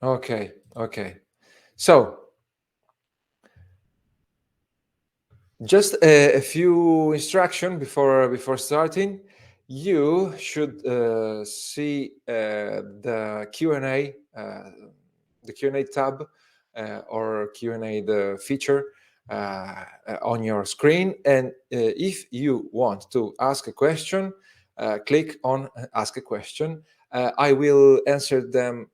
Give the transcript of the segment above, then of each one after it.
Okay, okay. So, just a few instruction before starting. You should see the Q&A tab or Q&A the feature on your screen, and if you want to ask a question, click on ask a question. I will answer them,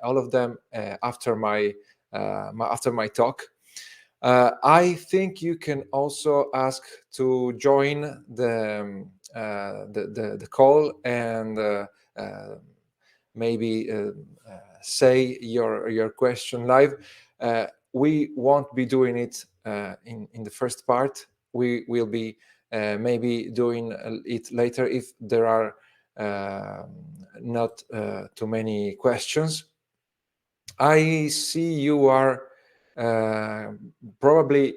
all of them, after my talk. I think you can also ask to join the call and uh, maybe say your question live. We won't be doing it in the first part. We will be maybe doing it later if there are not too many questions. I see you are uh, probably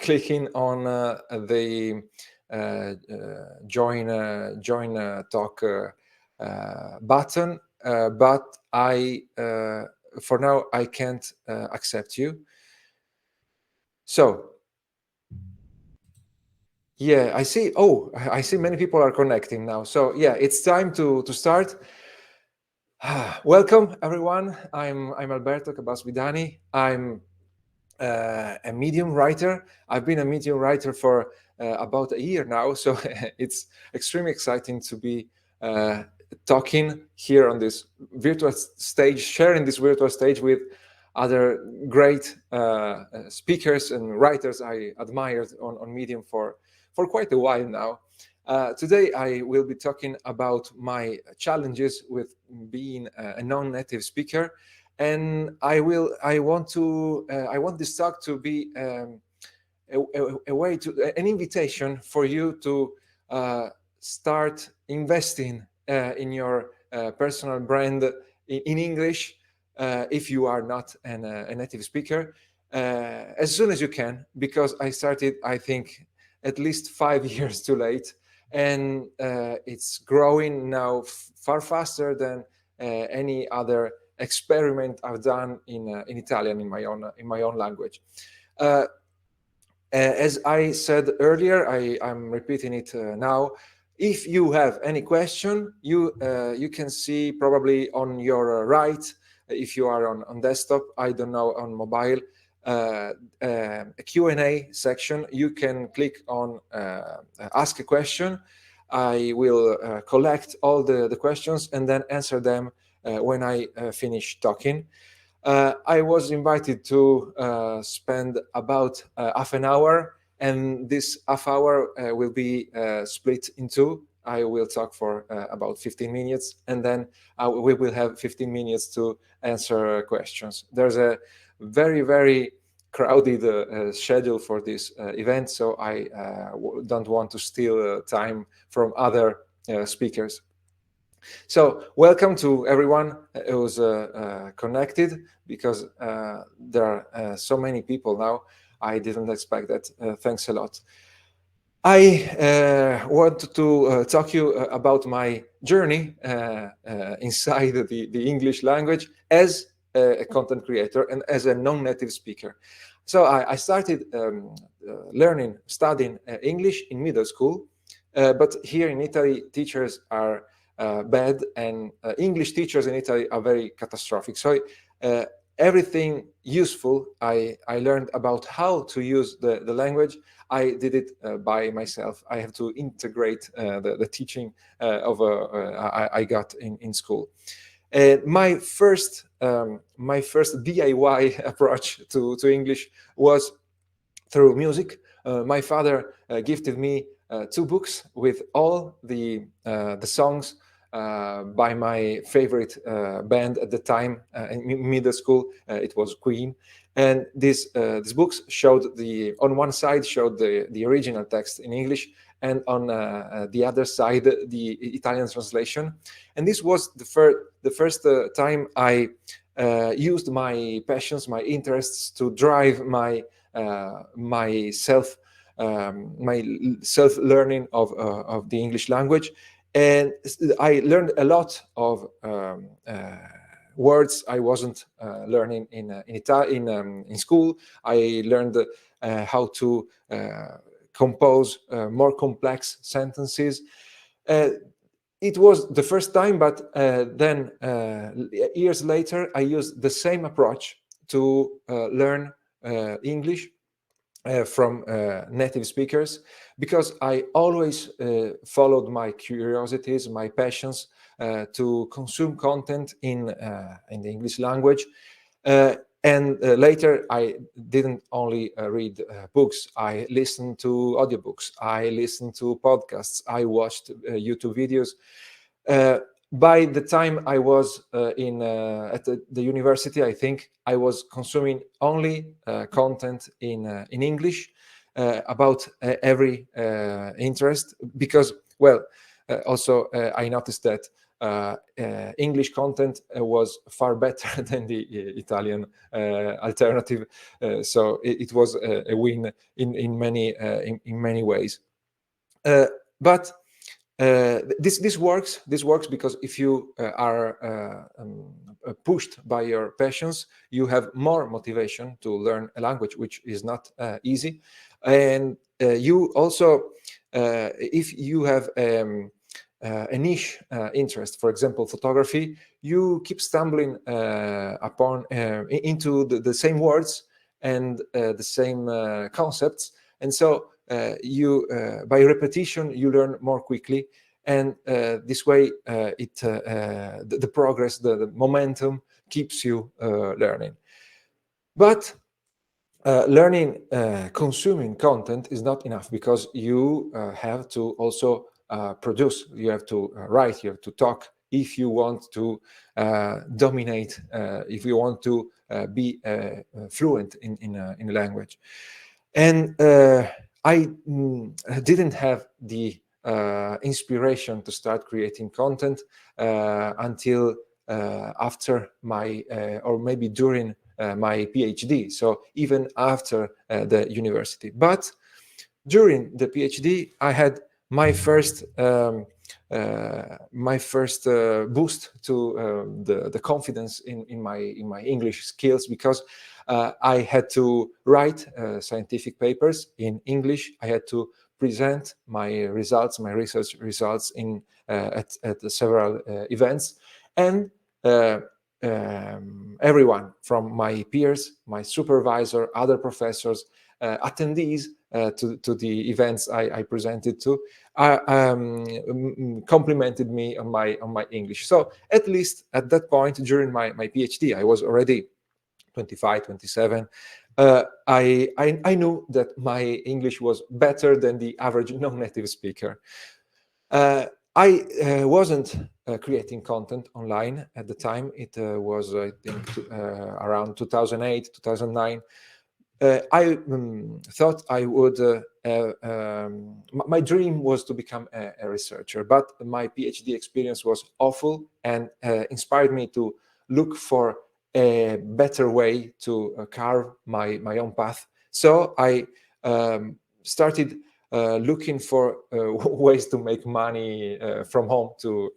clicking on the join talk button, but I for now I can't accept you. So yeah, I see. Oh, I see many people are connecting now. So yeah, it's time to start. Welcome everyone. I'm Alberto Cabas Vidani. I'm a medium writer. I've been a medium writer for about a year now, so it's extremely exciting to be uh, talking here on this virtual stage, sharing this virtual stage with other great speakers and writers I admired on Medium for quite a while now. Today, I will be talking about my challenges with being a non-native speaker, and I want this talk to be a way to an invitation for you to start investing in your personal brand in English if you are not a native speaker as soon as you can, because I started, I think, at least 5 years too late, and it's growing now far faster than any other experiment I've done in Italian in my own language. Uh, as I said earlier, I'm repeating it now. If you have any question, you can see probably on your right, if you are on desktop, I don't know, on mobile, a Q&A section. You can click on ask a question. I will collect all the questions and then answer them when I finish talking. I was invited to spend about half an hour, and this half hour will be split in two. I will talk for about 15 minutes, and then we will have 15 minutes to answer questions. There's a very crowded schedule for this event, so I don't want to steal time from other speakers. So welcome to everyone who's connected, because there are so many people now. I didn't expect that. Thanks a lot. I want to talk you about my journey inside the English language as a content creator and as a non-native speaker. So I started studying English in middle school, but here in Italy, teachers are bad, and English teachers in Italy are very catastrophic. So uh, everything useful I learned about how to use the language, I did it by myself. I have to integrate the teaching I got in school. My first DIY approach to English was through music. My father gifted me two books with all the songs by my favorite band at the time in middle school. It was Queen, and these books showed on one side showed the original text in English, and on the other side the Italian translation. And this was the first time I used my passions, my interests to drive my self learning of the English language, and I learned a lot of words I wasn't learning in school. I learned how to compose more complex sentences. Uh, it was the first time, but then years later, I used the same approach to learn English from native speakers, because I always followed my curiosities, my passions to consume content in the English language. Uh, and later, I didn't only read books. I listened to audiobooks. I listened to podcasts. I watched YouTube videos. Uh, by the time I was at the university, I think I was consuming only content in English about every interest, because, well, also I noticed that English content was far better than the Italian alternative. So it was a win in many ways. Uh, but this works. This works because if you are pushed by your passions, you have more motivation to learn a language, which is not easy. And you also, if you have a niche interest, for example, photography, you keep stumbling upon into the same words and the same concepts, and so you by repetition you learn more quickly, and this way the progress, the momentum keeps you learning. But learning consuming content is not enough, because you have to also produce, you have to write, you have to talk, if you want to dominate, if you want to be fluent in a language. And I didn't have the inspiration to start creating content until after my, or maybe during my PhD. So even after the university. But during the PhD, I had my first boost to the confidence in my English skills, because I had to write scientific papers in English. I had to present my results, my research results at several events, and everyone from my peers, my supervisor, other professors, attendees to the events I presented to, complimented me on my English. So at least at that point during my PhD, I was already 25, 27. I knew that my English was better than the average non-native speaker. I wasn't creating content online at the time. It was, I think, around 2008, 2009. I thought I would. My dream was to become a researcher, but my PhD experience was awful and inspired me to look for a better way to carve my own path. So I started looking for ways to make money from home, to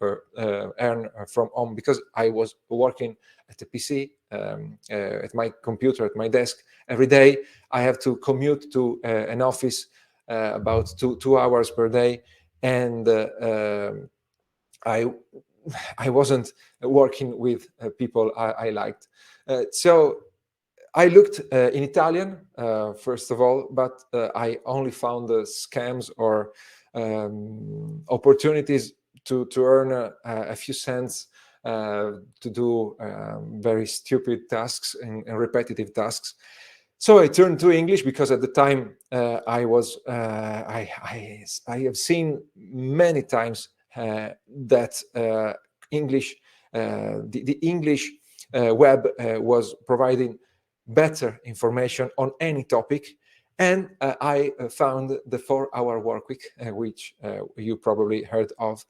earn from home, because I was working at a PC, at my computer, at my desk every day. I have to commute to an office about two hours per day, and I I wasn't working with people I liked. So I looked in Italian, first of all, but I only found scams or opportunities to earn a few cents to do very stupid tasks and repetitive tasks. So I turned to English, because at the time I have seen many times that English, the English web was providing better information on any topic. And I found the 4-hour work week, which you probably heard of.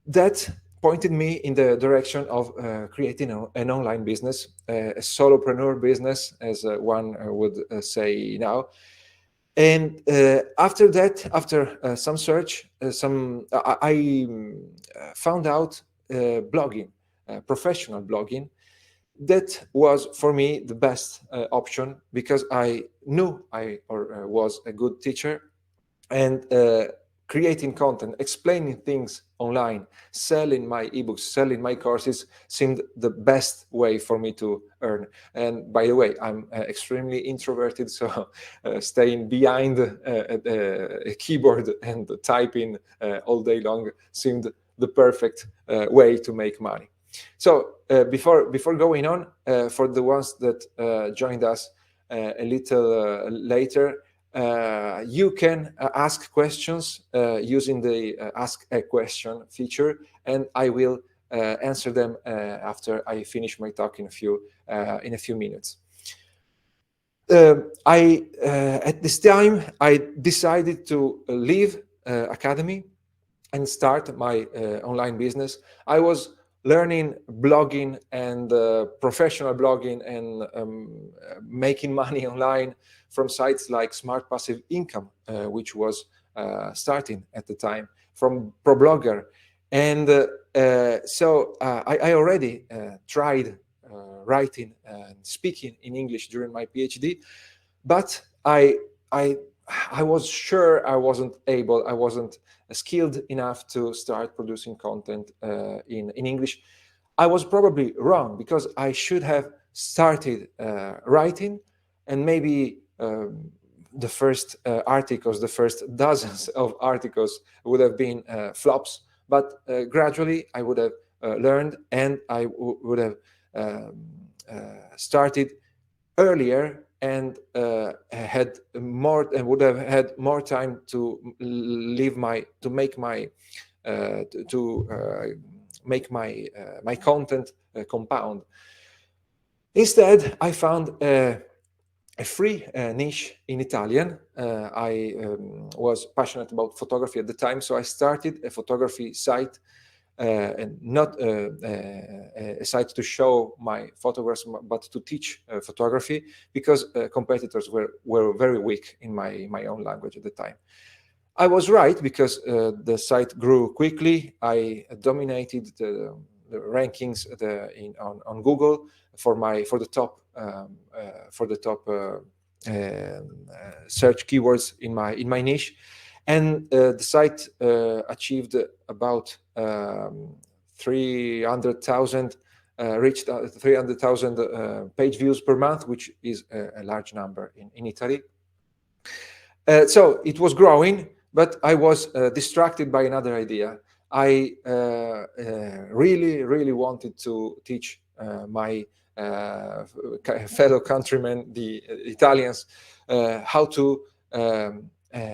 That pointed me in the direction of creating an online business, a solopreneur business, as one would say now. And after that, after some search, I found out blogging, professional blogging, That was for me the best option, because I knew I was a good teacher, and creating content, explaining things online, selling my ebooks, selling my courses seemed the best way for me to earn. And by the way, I'm extremely introverted, so staying behind a keyboard and typing all day long seemed the perfect way to make money. So before going on, for the ones that joined us a little later, you can ask questions using the Ask a Question feature, and I will answer them after I finish my talk in a few minutes. At this time, I decided to leave Academy and start my online business. I was learning blogging and professional blogging and making money online from sites like Smart Passive Income, which was starting at the time, from ProBlogger. And I already tried writing and speaking in English during my PhD, but I I was sure I wasn't skilled enough to start producing content in English. I was probably wrong, because I should have started writing, and maybe the first articles, the first dozens of articles would have been flops, but gradually I would have learned, and I would have um, started earlier, and had more and would have had more time to leave my to make my to make my content compound. Instead, I found a free niche in Italian. I was passionate about photography at the time, so I started a photography site, and not a site to show my photographs, but to teach photography, because competitors were very weak in my own language at the time. I was right, because the site grew quickly. I dominated the rankings on Google for the top search keywords in my niche, and the site achieved about 300,000 reached 300,000 page views per month, which is a large number in Italy. So it was growing, but I was distracted by another idea. I really wanted to teach my fellow countrymen, the Italians, how to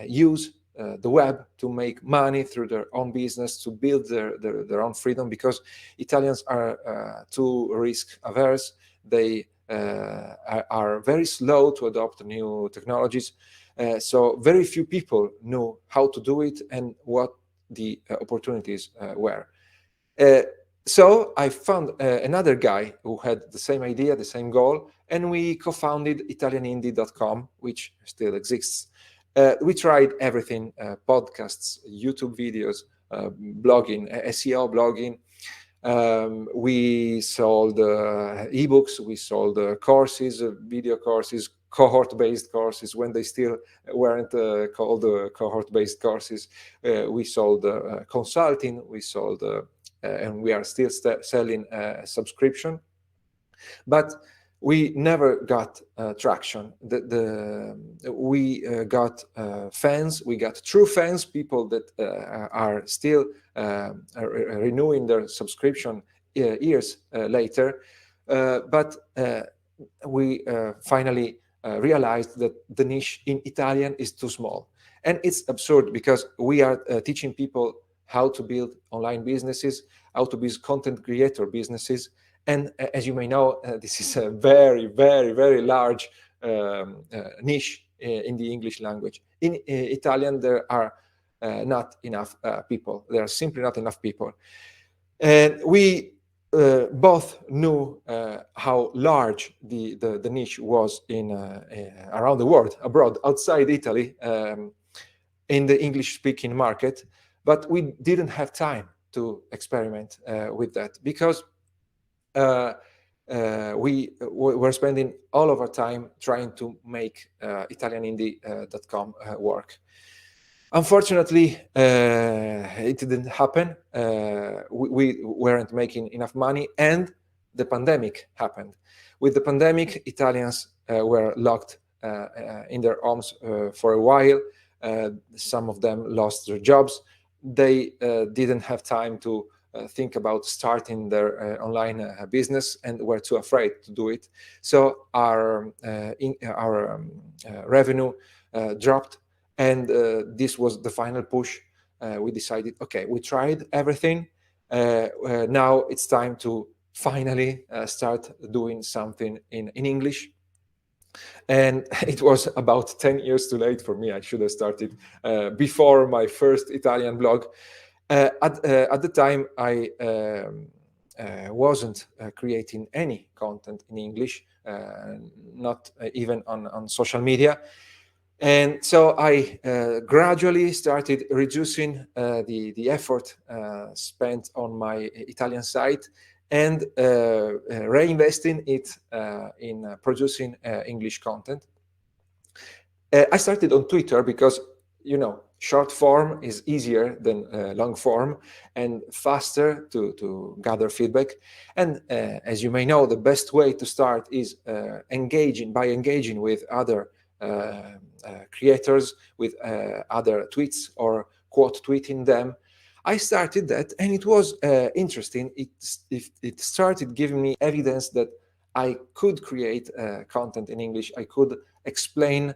use the web to make money through their own business, to build their own freedom, because Italians are too risk averse. They are very slow to adopt new technologies. So very few people knew how to do it and what the opportunities were. Uh, so I found another guy who had the same idea, the same goal, and we co-founded italianindie.com, which still exists. We tried everything: podcasts, YouTube videos, blogging, SEO blogging. We sold ebooks, we sold courses, video courses, cohort-based courses when they still weren't called cohort-based courses. We sold consulting, we sold, and we are still selling subscription. But we never got traction. We got fans, we got true fans, people that are still renewing their subscription years later. But we finally realized that the niche in Italian is too small. And it's absurd, because we are teaching people how to build online businesses, how to build content creator businesses. And as you may know, this is a very large niche in the English language. In Italian, there are not enough people. There are simply not enough people. And we both knew how large the niche was in around the world, abroad, outside Italy, in the English-speaking market. But we didn't have time to experiment with that, because we were spending all of our time trying to make italianindie.com work. Unfortunately, it didn't happen. We weren't making enough money, and the pandemic happened. With the pandemic, Italians were locked in their homes for a while. Some of them lost their jobs. They didn't have time to think about starting their online business and were too afraid to do it. So our revenue dropped, and this was the final push. We decided, okay, we tried everything. Now it's time to finally start doing something in English. And it was about 10 years too late for me. I should have started before my first Italian blog. At the time, I wasn't creating any content in English, not even on social media. And so I gradually started reducing the effort spent on my Italian site and reinvesting it in producing English content. I started on Twitter because, short form is easier than long form and faster to gather feedback. And as you may know, the best way to start is engaging with other creators, with other tweets, or quote tweeting them. I started that, and it was interesting. It started giving me evidence that I could create content in English. I could explain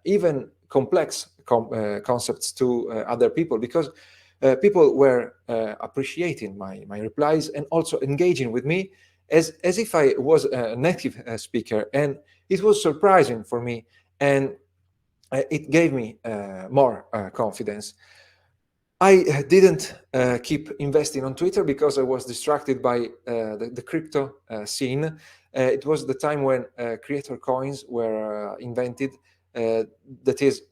even complex concepts to other people, because people were appreciating my replies and also engaging with me as if I was a native speaker. And it was surprising for me, and it gave me more confidence. I didn't keep investing on Twitter because I was distracted by the crypto scene. It was the time when creator coins were invented. That is,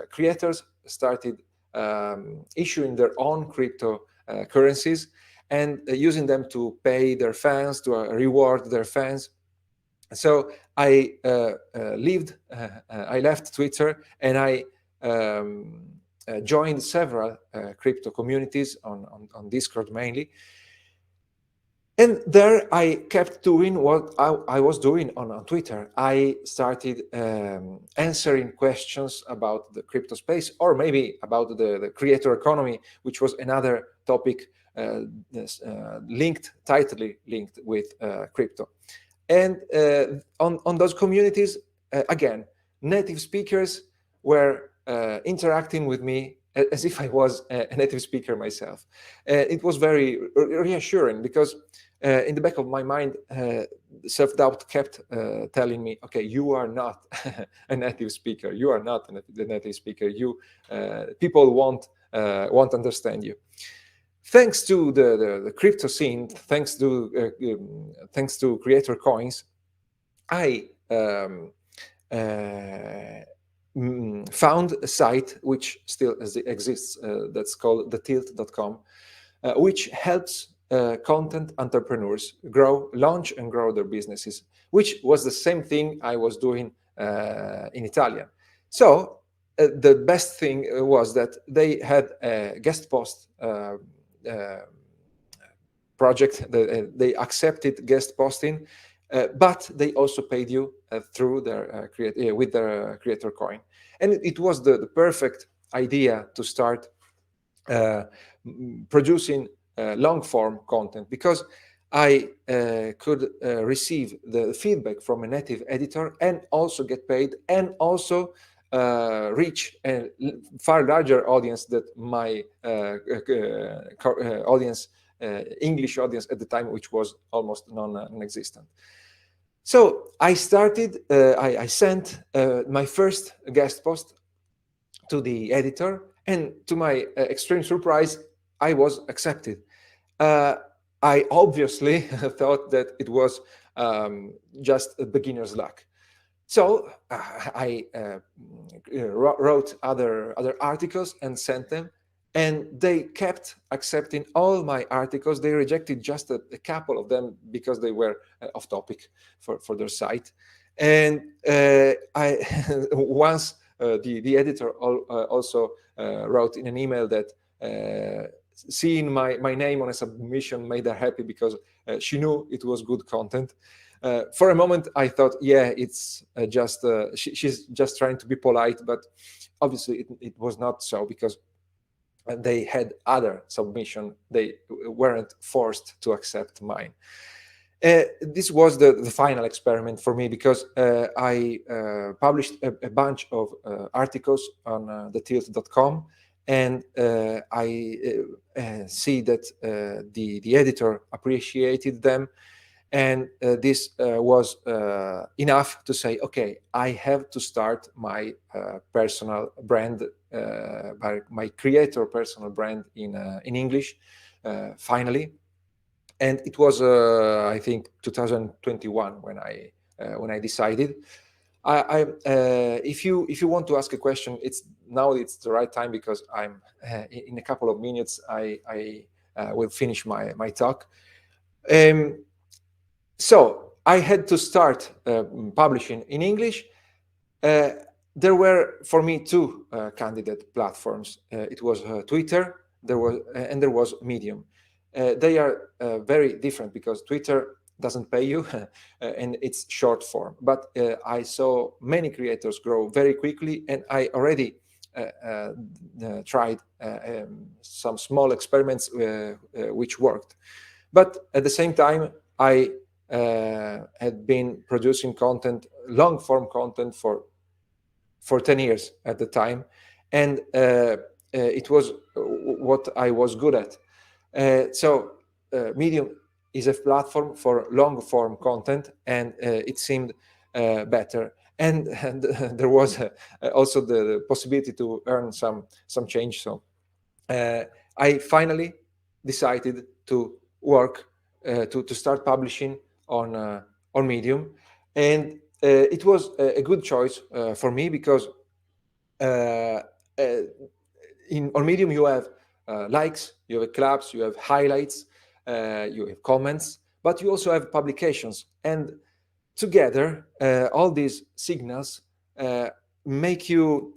creators started issuing their own crypto currencies and using them to pay their fans, to reward their fans. So I left Twitter, and I joined several crypto communities on Discord mainly. And there I kept doing what I was doing on Twitter. I started answering questions about the crypto space, or maybe about the creator economy, which was another topic tightly linked with crypto. And on those communities, again, native speakers were interacting with me as if I was a native speaker myself. It was very reassuring, because in the back of my mind, self-doubt kept telling me, okay, you are not a native speaker. You are not a native speaker. People won't understand you. Thanks to the crypto scene, thanks to creator coins, I found a site which still exists, that's called thetilt.com, which helps content entrepreneurs launch and grow their businesses, which was the same thing I was doing in Italian. So the best thing was that they had a guest post project. They accepted guest posting, but they also paid you through their with their creator coin. And it was the perfect idea to start producing long form content, because I could receive the feedback from a native editor and also get paid, and also reach a far larger audience than my audience, English audience at the time, which was almost non-existent. So I started, I sent my first guest post to the editor, and to my extreme surprise, I was accepted. I obviously thought that it was just a beginner's luck. So I wrote other articles and sent them, and they kept accepting all my articles. They rejected just a couple of them because they were off topic for their site. And I once the editor also wrote in an email that seeing my name on a submission made her happy because she knew it was good content. For a moment, I thought, yeah, it's just she's just trying to be polite, but obviously it was not so, because they had other submission. They weren't forced to accept mine. This was the final experiment for me, because I published a bunch of articles on thetilt.com, and I see that the editor appreciated them, and this was enough to say, okay, I have to start my personal brand, my creator personal brand in English, finally. And it was I think 2021 when I decided. If you want to ask a question, it's the right time, because I'm in a couple of minutes I will finish my talk. So I had to start publishing in English. Uh, there were for me two candidate platforms. It was Twitter, and there was Medium. They are very different, because Twitter doesn't pay you and it's short form. But I saw many creators grow very quickly, and I already tried some small experiments which worked. But at the same time, I had been producing content, long form content, for 10 years at the time, and it was what I was good at. So Medium is a platform for long form content, and it seemed better. And there was also the possibility to earn some change. So I finally decided to work to start publishing on Medium, and it was a good choice for me, because uh, on Medium you have likes, you have claps, you have highlights, you have comments, but you also have publications, and together all these signals make you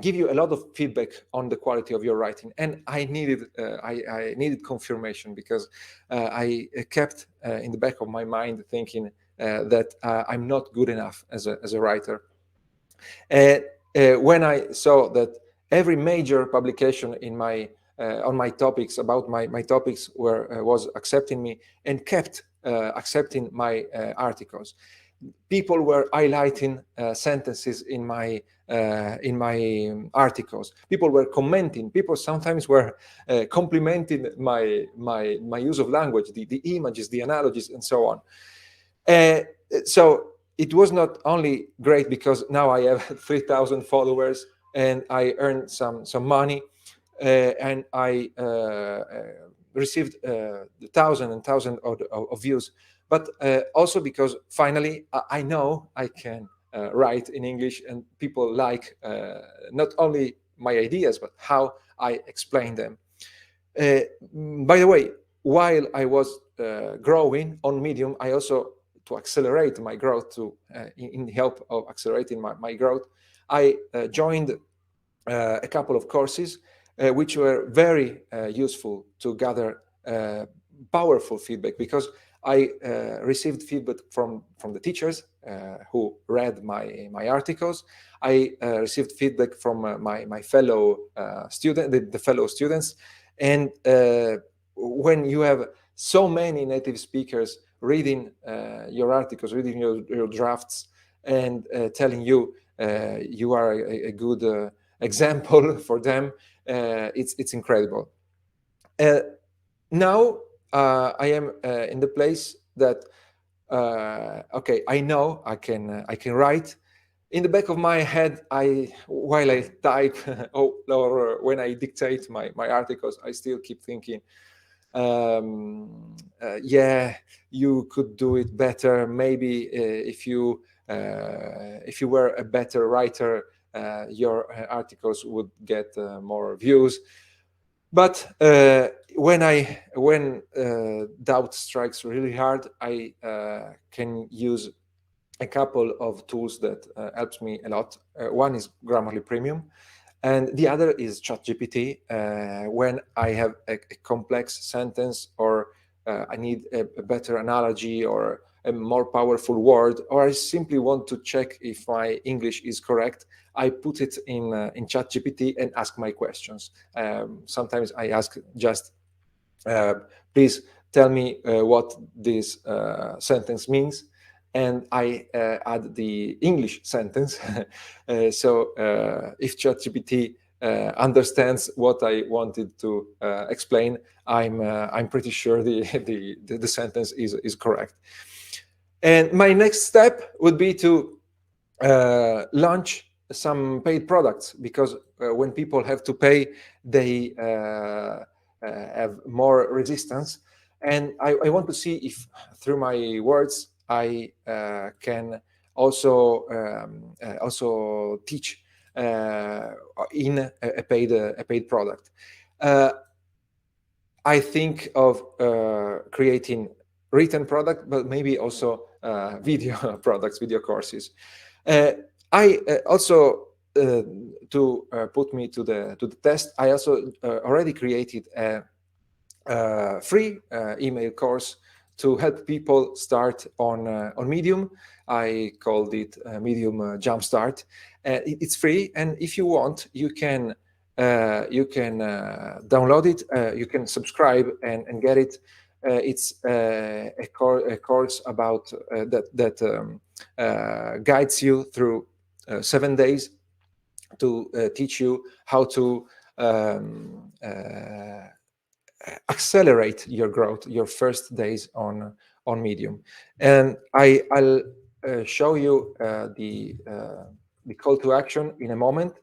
give you a lot of feedback on the quality of your writing. And I needed confirmation, because I kept in the back of my mind thinking that I'm not good enough as a writer. When I saw that every major publication in my on my topics, about my topics, was accepting me and kept accepting my articles, people were highlighting sentences in my articles. People were commenting. People sometimes were complimenting my use of language, the images, the analogies, and so on. So it was not only great because now I have 3,000 followers and I earned some money, and I received thousand and thousand of views, but also because finally I know I can write in English, and people like not only my ideas but how I explain them. Uh, by the way, while I was growing on Medium, I also, to accelerate my growth, in help of accelerating my growth, I joined a couple of courses which were very useful to gather powerful feedback, because I received feedback from the teachers who read my articles. I received feedback from my fellow the fellow students, and when you have so many native speakers reading your articles, reading your drafts, and telling you you are a good example for them, it's incredible. Now I am in the place that okay, I know I can write. In the back of my head, while I type or when I dictate my articles, I still keep thinking, yeah, you could do it better. Maybe if you were a better writer, your articles would get more views. But when doubt strikes really hard, I can use a couple of tools that helps me a lot. One is Grammarly Premium, and the other is ChatGPT. When I have a complex sentence, or I need a better analogy, or a more powerful word, or I simply want to check if my English is correct, I put it in ChatGPT and ask my questions. Sometimes I ask just, uh, please tell me what this sentence means, and I add the English sentence. So if ChatGPT understands what I wanted to explain, I'm pretty sure the sentence is correct. And my next step would be to launch some paid products, because when people have to pay, they have more resistance. And I want to see if through my words I can also teach in a paid product. Uh, I think of creating written product, but maybe also video products, video courses. Uh, I also to put me to the test. I also already created a free email course to help people start on Medium. I called it Medium Jumpstart. It's free, and if you want, you can download it. You can subscribe and get it. It's a course about that guides you through 7 days to teach you how to accelerate your growth, your first days on Medium. And I'll show you the call to action in a moment.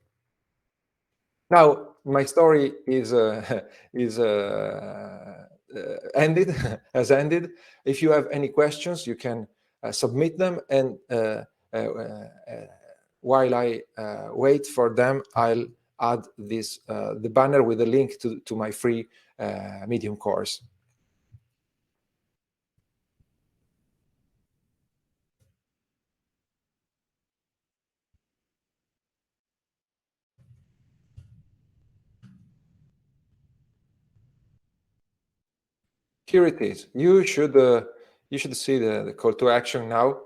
Now, my story is is ended, has ended. If you have any questions, you can submit them, and while I wait for them, I'll add this the banner with a link to my free Medium course. Here it is. You should see the call to action now.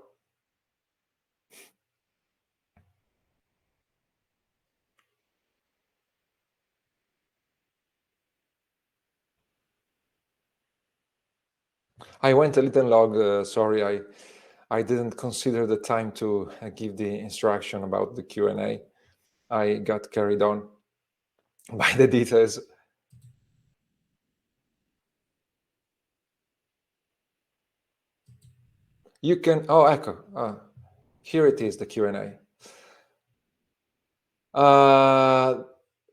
I went a little long. Sorry, I didn't consider the time to give the instruction about the Q&A. I got carried on by the details. You can, oh, echo. Here it is, the Q&A.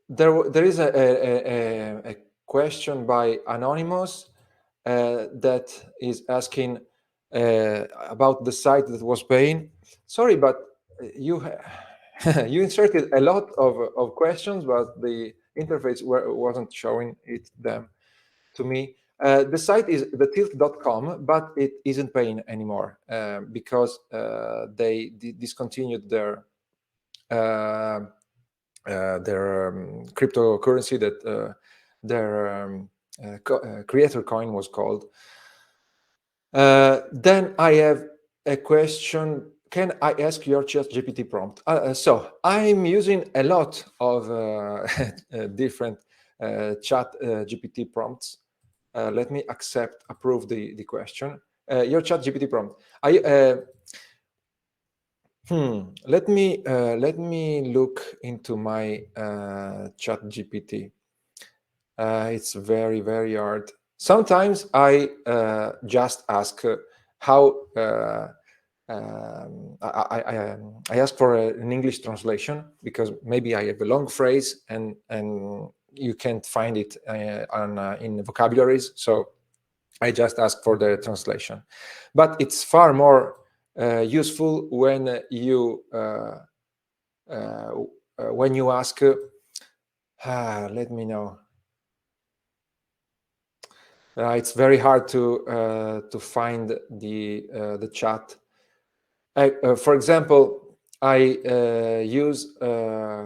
There is a question by Anonymous that is asking about the site that was paying. Sorry, but you you inserted a lot of questions, but the interface wasn't showing them to me. The site is thetilt.com, but it isn't paying anymore because they discontinued uh, their cryptocurrency that their creator coin was called. Then I have a question. Can I ask your ChatGPT prompt? So I'm using a lot of different chat GPT prompts. Let me approve the question. Your ChatGPT prompt. Let me look into my ChatGPT. It's very hard. Sometimes I just ask how I ask for an English translation, because maybe I have a long phrase and you can't find it in vocabularies. So I just ask for the translation. But it's far more useful when you ask. Let me know. It's very hard to find the chat. For example, I use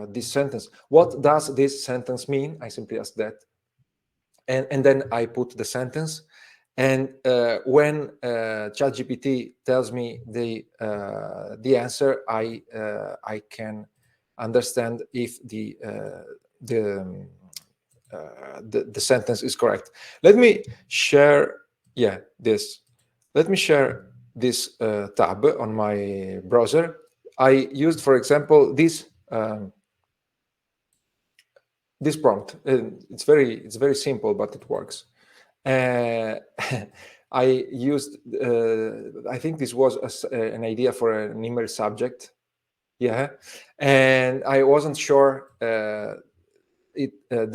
this sentence. What does this sentence mean? I simply ask that, and then I put the sentence. And when ChatGPT tells me the answer, I can understand if the the sentence is correct. Let me share, yeah, this. Let me share this tab on my browser. I used, for example, this prompt. It's very simple, but it works. Uh, I used, I think this was an idea for an email subject. Yeah. And I wasn't sure the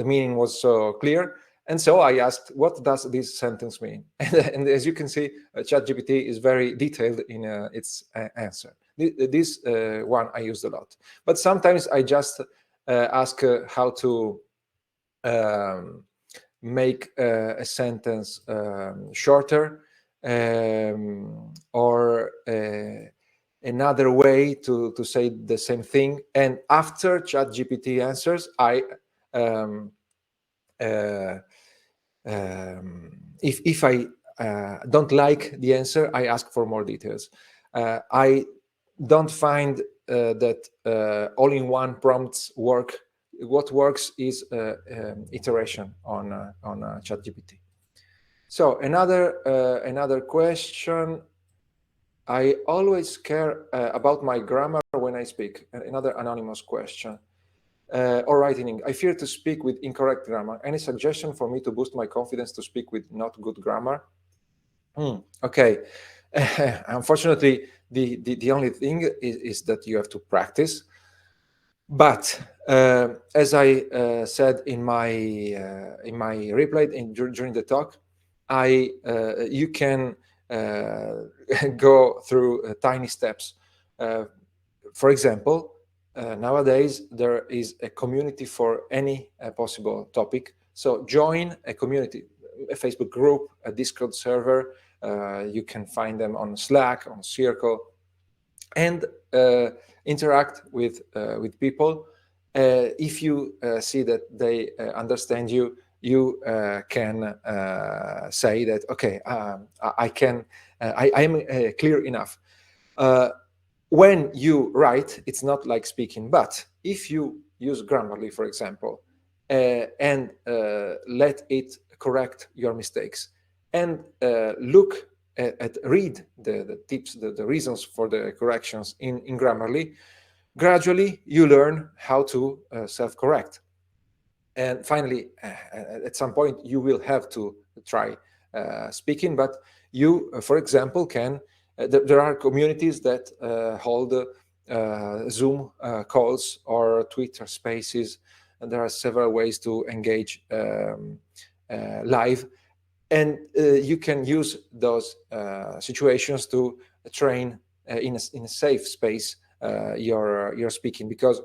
meaning was so clear. And so I asked, what does this sentence mean? And as you can see, ChatGPT is very detailed in its answer. This one I used a lot. But sometimes I just ask how to um, make a sentence shorter, or another way to say the same thing. And after ChatGPT answers, I um, uh, if I don't like the answer, I ask for more details. I don't find that all-in-one prompts work. What works is iteration on ChatGPT. So another question. I always care about my grammar when I speak. Another anonymous question. Or writing. I fear to speak with incorrect grammar. Any suggestion for me to boost my confidence to speak with not good grammar? Okay. Unfortunately, the only thing is that you have to practice. But as I said in my reply during the talk, you can go through tiny steps. For example, nowadays there is a community for any possible topic. So join a community, a Facebook group, a Discord server. You can find them on Slack, on Circle, and interact with people. If you see that they understand you, you can say that, okay, I can, I am clear enough. When you write, it's not like speaking, but if you use Grammarly, for example, and let it correct your mistakes, and look read the tips, the reasons for the corrections in Grammarly, gradually you learn how to self-correct. And finally, at some point, you will have to try speaking, but you, for example, can, there are communities that hold Zoom calls or Twitter spaces, and there are several ways to engage live. And you can use those situations to train in a safe space your speaking, because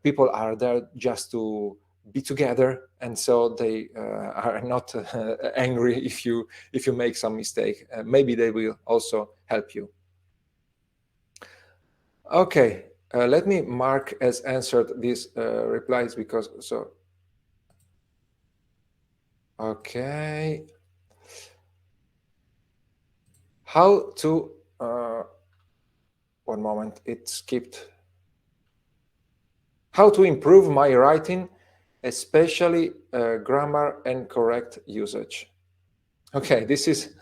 people are there just to be together, and so they are not angry if you make some mistake. Maybe they will also help you. Okay, let me mark as answered these replies, because so okay. How to one moment, it skipped. How to improve my writing, especially grammar and correct usage. Okay, this is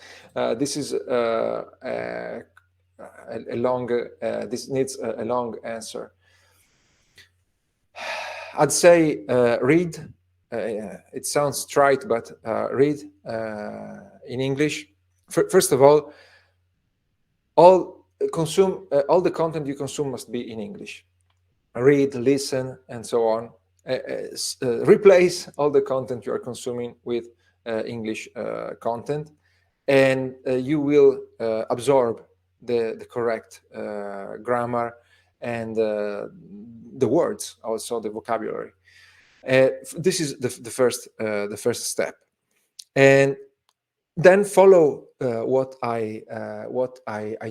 a long. This needs a long answer. I'd say read. It sounds trite, but read in English. First of all consume all the content you consume must be in English. Read, listen, and so on. Replace all the content you are consuming with English content, and you will absorb the correct grammar and the words, also the vocabulary. This is the first step. And then follow what I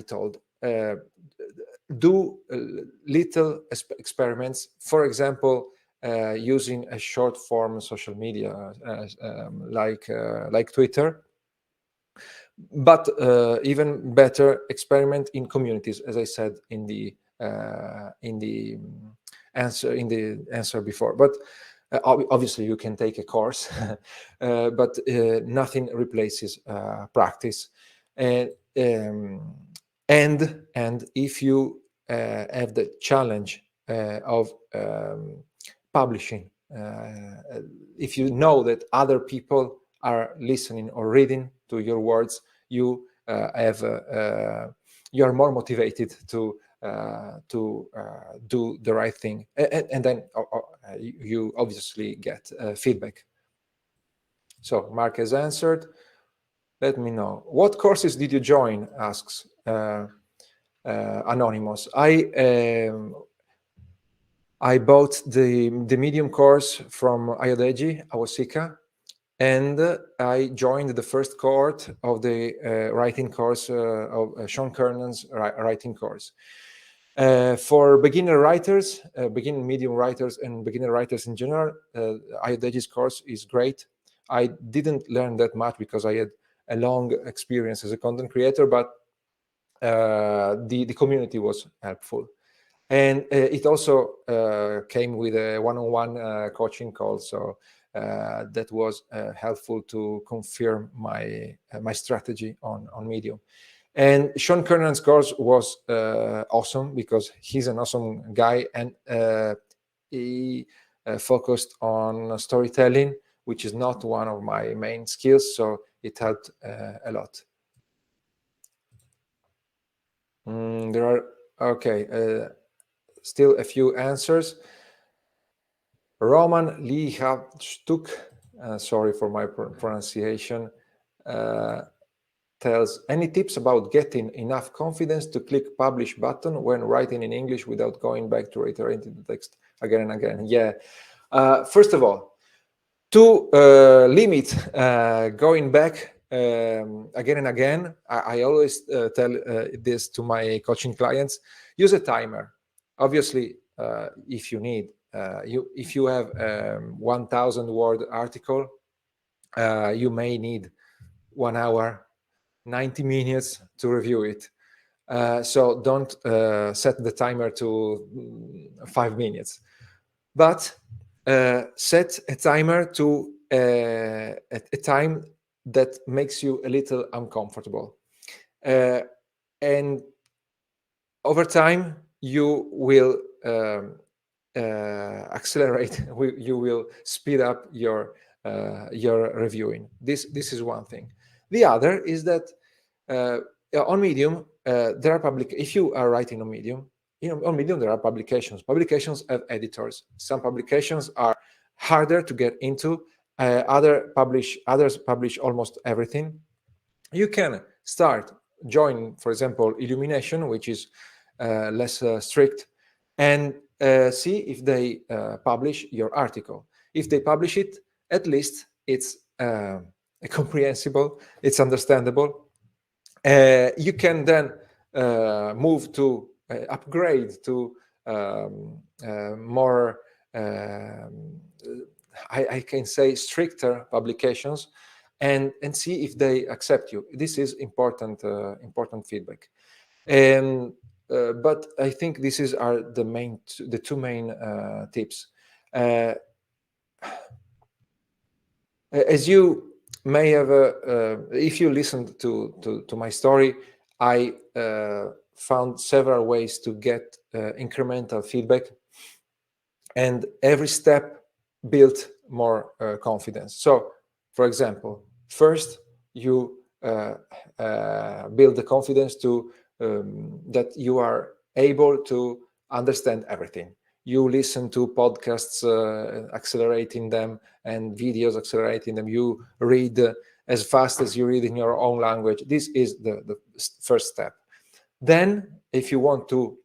told. Do little experiments. For example, using a short form social media like Twitter. But even better, experiment in communities, as I said in the answer before. But obviously, you can take a course, but nothing replaces practice. And um, and if you have the challenge of publishing, if you know that other people are listening or reading to your words, you you are more motivated to do the right thing, and then you obviously get feedback. So Mark has answered. Let me know. What courses did you join? Asks Anonymous. I bought the medium course from Ayodeji Awosika, and I joined the first cohort of the writing course of Sean Kernan's writing course. For beginner writers, beginner medium writers, and beginner writers in general, Ayodeji's course is great. I didn't learn that much because I had a long experience as a content creator, but the community was helpful. And it also came with a one-on-one coaching call, so that was helpful to confirm my strategy on Medium. And Sean Kernan's course was awesome because he's an awesome guy, and he focused on storytelling, which is not one of my main skills, so it helped a lot. There are, okay, still a few answers. Roman Lihavstuk, sorry for my pronunciation, tells, any tips about getting enough confidence to click publish button when writing in English without going back to reiterating the text again and again? Yeah. First of all, to limit going back again and again, I always tell this to my coaching clients: use a timer. Obviously, if you need, if you have 1,000 word article, you may need 1 hour, 90 minutes to review it. So don't set the timer to 5 minutes, but set a timer to a time that makes you a little uncomfortable. And over time, you will accelerate, you will speed up your reviewing. This is one thing. The other is that on Medium, there are if you are writing on Medium, on Medium there are publications. Publications have editors. Some publications are harder to get into. Others publish almost everything. You can start join, for example, Illumination, which is less strict, and see if they publish your article. If they publish it, at least it's comprehensible, it's understandable. You can then move to upgrade to more, I can say, stricter publications, and see if they accept you. This is important feedback. And but I think are the two main tips. As you may have, if you listened to my story, I found several ways to get incremental feedback, and every step built more confidence. So, for example, first you build the confidence to that you are able to understand everything. You listen to podcasts accelerating them, and videos accelerating them. You read as fast as you read in your own language. This is the first step. Then, if you want to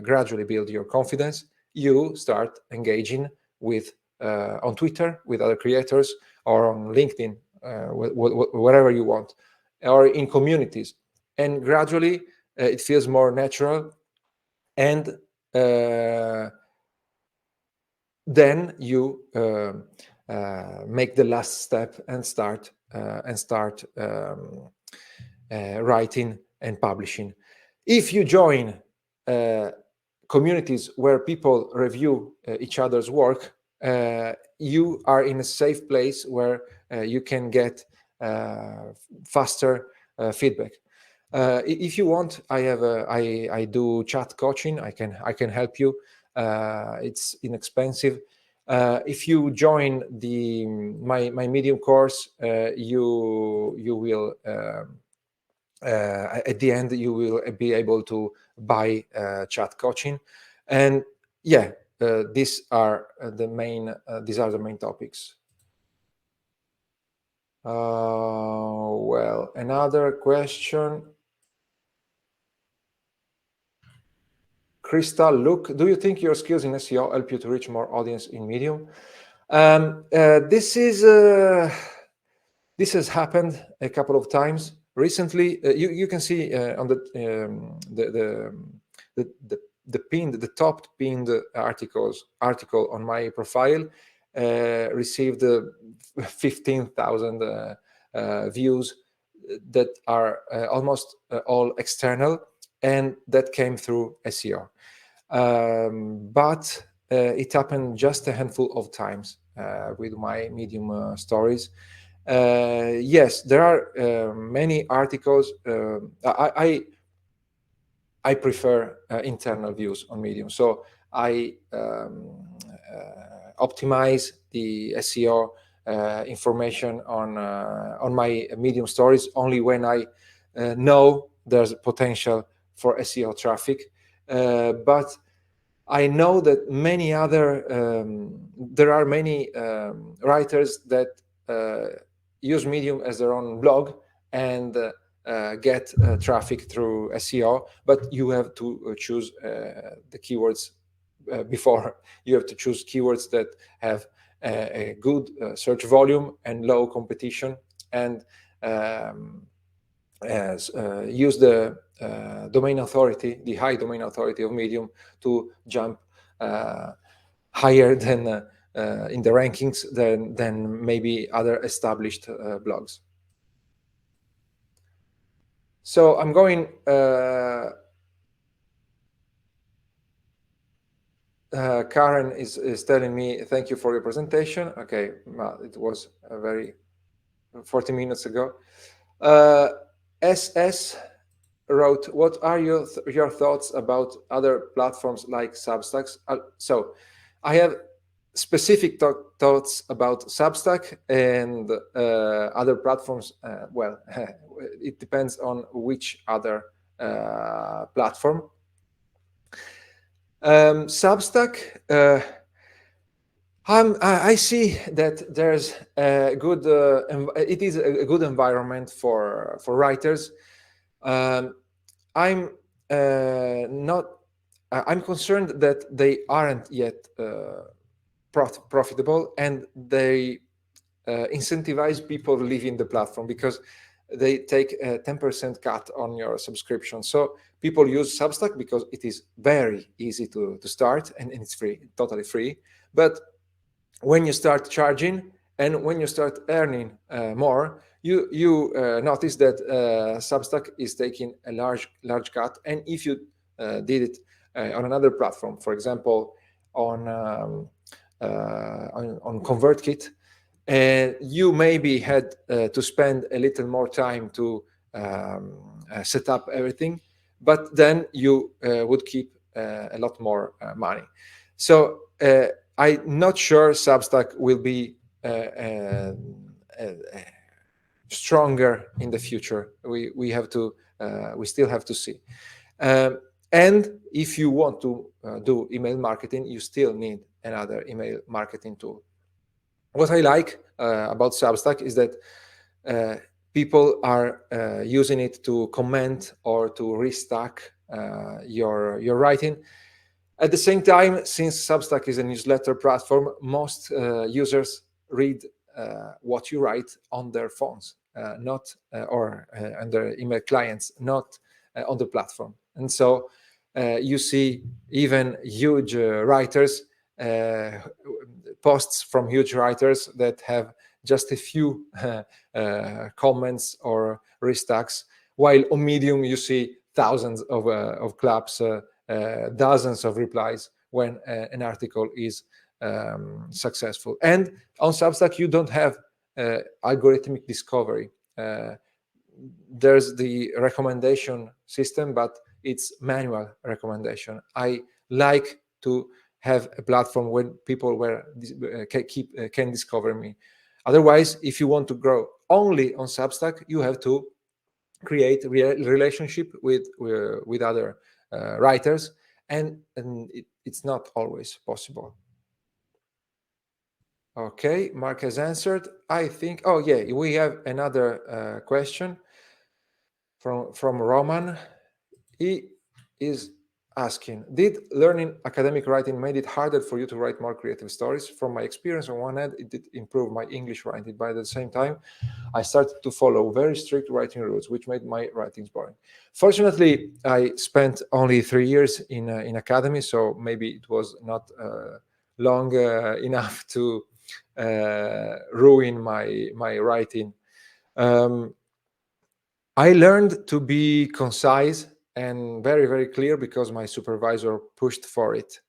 gradually build your confidence, you start engaging with on Twitter with other creators, or on LinkedIn, wherever you want, or in communities. And gradually it feels more natural, and then you make the last step and start writing and publishing. If you join communities where people review each other's work, you are in a safe place where you can get faster feedback. If you want, I do chat coaching. I can help you. It's inexpensive. If you join my Medium course, you will at the end you will be able to buy chat coaching. And yeah, these are the main topics. Well, another question. Crystal, look, do you think your skills in SEO help you to reach more audience in Medium? This has happened a couple of times recently. You can see on the top pinned article on my profile received 15,000 views that are almost all external, and that came through SEO. But it happened just a handful of times with my Medium stories. Yes, there are many articles. I prefer internal views on Medium, so I optimize the SEO information on my Medium stories only when I know there's potential for SEO traffic. But I know that there are many writers that use Medium as their own blog and get traffic through SEO, but you have to choose the keywords before. You have to choose keywords that have a good search volume and low competition, and use the domain authority, the high domain authority of Medium, to jump higher than in the rankings than maybe other established blogs. So I'm going. Karen is telling me, thank you for your presentation. Okay, well, it was a very 40 minutes ago. SS wrote, what are your thoughts about other platforms like Substacks? So I have specific thoughts about Substack and other platforms. Well, it depends on which other platform. Substack, I see that there's a good, it is a good environment for writers. I'm not. I'm concerned that they aren't yet profitable, and they incentivize people leaving the platform because they take a 10% cut on your subscription. So people use Substack because it is very easy to start, and it's free, totally free. But when you start charging and when you start earning more, you notice that Substack is taking a large cut. And if you did it on another platform, for example, on ConvertKit, you maybe had to spend a little more time to set up everything, but then you would keep a lot more money. So I'm not sure Substack will be stronger in the future. We have to we still have to see. And if you want to do email marketing, you still need another email marketing tool. What I like about Substack is that people are using it to comment or to restack your writing. At the same time, since Substack is a newsletter platform, most users read what you write on their phones, not or on their email clients, not on the platform. And so you see even huge writers, posts from huge writers that have just a few comments or restacks, while on Medium you see thousands of claps, dozens of replies when an article is successful. And on Substack you don't have algorithmic discovery. There's the recommendation system, but it's manual recommendation. I like to have a platform where people can discover me. Otherwise, if you want to grow only on Substack, you have to create relationship with other writers, and it's not always possible. Okay, Mark has answered. I think. Oh yeah, we have another question from Roman. He is asking, did learning academic writing made it harder for you to write more creative stories? From my experience, on one hand, it did improve my English writing, but at the same time, I started to follow very strict writing rules, which made my writings boring. Fortunately, I spent only 3 years in academy, so maybe it was not long enough to ruin my writing. I learned to be concise and very, very clear because my supervisor pushed for it.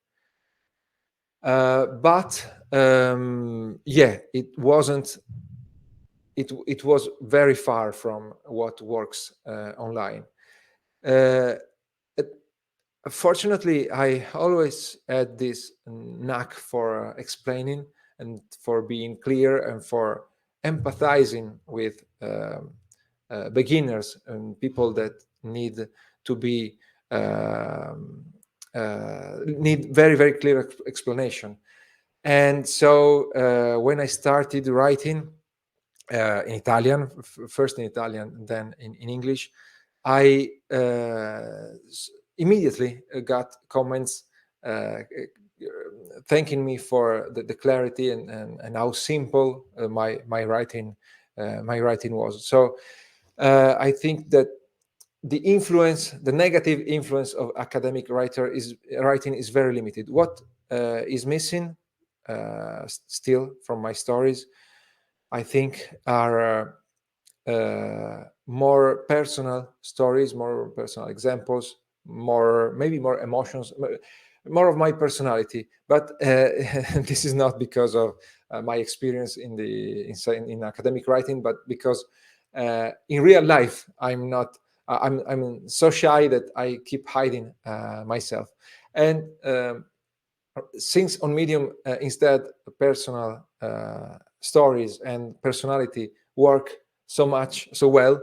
But yeah, it wasn't. It was very far from what works online. Fortunately, I always had this knack for explaining and for being clear and for empathizing with beginners and people that need to be need very, very clear explanation. And so when I started writing in Italian, first in Italian, then in English, I immediately got comments thanking me for the clarity and how simple my writing was. So I think that the negative influence of academic writing is very limited. What is missing still from my stories, I think, are more personal stories, more personal examples, maybe more emotions, more of my personality. But this is not because of my experience in academic writing, but because in real life I'm not. I'm so shy that I keep hiding myself. And since on Medium instead personal stories and personality work so well,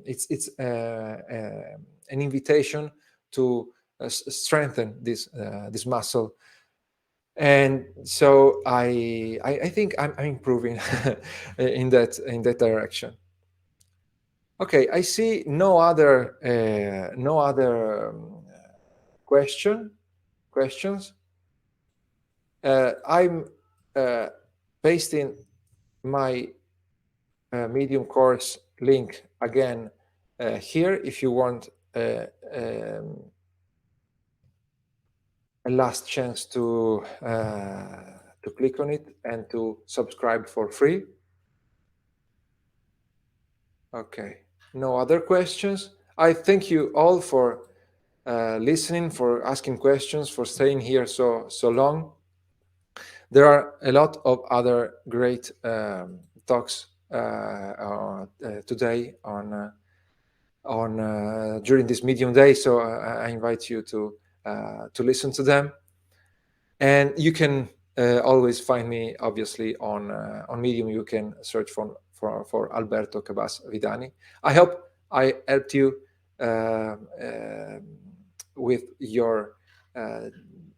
it's an invitation to strengthen this muscle. And so I think I'm improving in that direction. Okay, I see no other questions. I'm pasting my Medium course link again here if you want a last chance to click on it and to subscribe for free. Okay, no other questions. I thank you all for listening, for asking questions, for staying here so long. There are a lot of other great talks today on during this Medium Day, so I invite you to listen to them. And you can always find me, obviously, on Medium. You can search for Alberto Cabas Vidani. I hope I helped you with your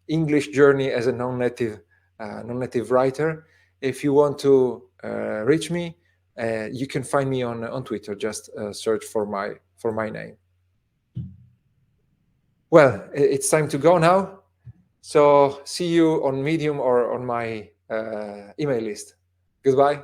English journey as a non-native writer. If you want to reach me, you can find me on Twitter. Just search for my name. Well, it's time to go now. So see you on Medium or on my email list. Goodbye.